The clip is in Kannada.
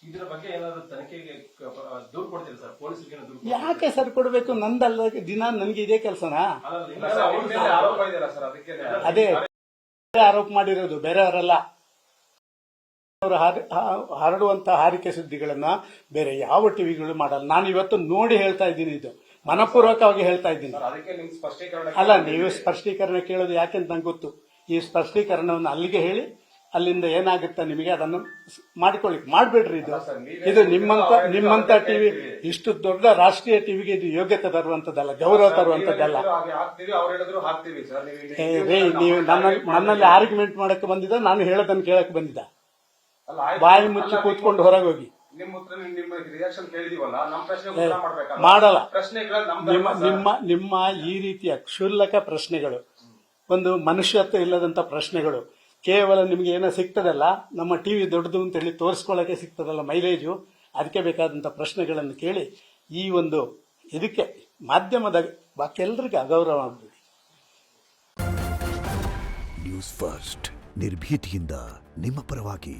ಇದರ ಬಗ್ಗೆ ಏನಾದರೂ ತನಿಖೆಗೆ ದೂರು ಕೊಡ್ತೀರಾ ಸರ್? ಪೊಲೀಸರಿಗೆ ದೂರು ಯಾಕೆ ಸರ್ ಕೊಡಬೇಕು? ನಂದಲ್ಲ, ದಿನ ನನ್ಗೆ ಇದೇ ಕೆಲಸನಾ? ಆರೋಪ ಇದೆಯಲ್ಲ ಸರ್, ಅದಕ್ಕೆ ಅದೇ ಆರೋಪ ಮಾಡಿರೋದು, ಬೇರೆಯವರಲ್ಲ. ಅವರು ಹರಡುವಂತ ಹಾರಿಕೆ ಸುದ್ದಿಗಳನ್ನ ಬೇರೆ ಯಾವ ಟಿವಿಗಳು ಮಾಡಲ್ಲ. ನಾನು ಇವತ್ತು ನೋಡಿ ಹೇಳ್ತಾ ಇದ್ದೀನಿ, ಇದು ಮನಪೂರ್ವಕವಾಗಿ ಹೇಳ್ತಾ ಇದ್ದೀನಿ. ಅದಕ್ಕೆ ನಿಮ್ ಸ್ಪಷ್ಟೀಕರಣ ಅಲ್ಲ, ನೀವು ಸ್ಪಷ್ಟೀಕರಣ ಕೇಳೋದು ಯಾಕೆಂತ ನಂಗೆ ಗೊತ್ತು. ಈ ಸ್ಪಷ್ಟೀಕರಣವನ್ನು ಅಲ್ಲಿಗೆ ಹೇಳಿ, ಅಲ್ಲಿಂದ ಏನಾಗುತ್ತೆ ನಿಮಗೆ ಅದನ್ನು ಮಾಡಿಕೊಳ್ಳಿ. ಮಾಡ್ಬೇಡ್ರಿ. ಇದು ನಿಮ್ಮಂತ ಟಿವಿ, ಇಷ್ಟು ದೊಡ್ಡ ರಾಷ್ಟ್ರೀಯ ಟಿವಿಗೆ ಇದು ಯೋಗ್ಯತೆ ತರುವಂತದ್ದಲ್ಲ, ಗೌರವ ತರುವಂತದ್ದಲ್ಲ. ನೀವು ನನ್ನಲ್ಲಿ ಆರ್ಗ್ಯುಮೆಂಟ್ ಮಾಡಕ್ಕೆ ಬಂದಿದ್ದ, ನಾನು ಹೇಳೋದನ್ನು ಕೇಳಕ್ಕೆ ಬಂದಿದ್ದ. ಬಾಯಿ ಮುಚ್ಚಿ ಕೂತ್ಕೊಂಡು ಹೊರಗೆ ಹೋಗಿ. ಮಾಡಲ್ಲ. ನಿಮ್ಮ ಈ ರೀತಿಯ ಕ್ಷುಲ್ಲಕ ಪ್ರಶ್ನೆಗಳು, ಒಂದು ಮನುಷ್ಯತ್ವ ಇಲ್ಲದಂತ ಪ್ರಶ್ನೆಗಳು, ಕೇವಲ ನಿಮ್ಗೆ ಏನೋ ಸಿಗ್ತದಲ್ಲ, ನಮ್ಮ ಟಿವಿ ದೊಡ್ಡದು ಅಂತ ಹೇಳಿ ತೋರಿಸ್ಕೊಳ್ಳೋಕೆ ಸಿಗ್ತದಲ್ಲ ಮೈಲೇಜು, ಅದಕ್ಕೆ ಬೇಕಾದಂತ ಪ್ರಶ್ನೆಗಳನ್ನು ಕೇಳಿ ಈ ಒಂದು ಇದಕ್ಕೆ ಮಾಧ್ಯಮದ ಬಾಕಿ ಎಲ್ರಿಗೂ ಅಗೌರವ ಆಗಬೇಡಿ. ನ್ಯೂಸ್ ಫಸ್ಟ್, ನಿರ್ಭೀತಿಯಿಂದ ನಿಮ್ಮ ಪರವಾಗಿ.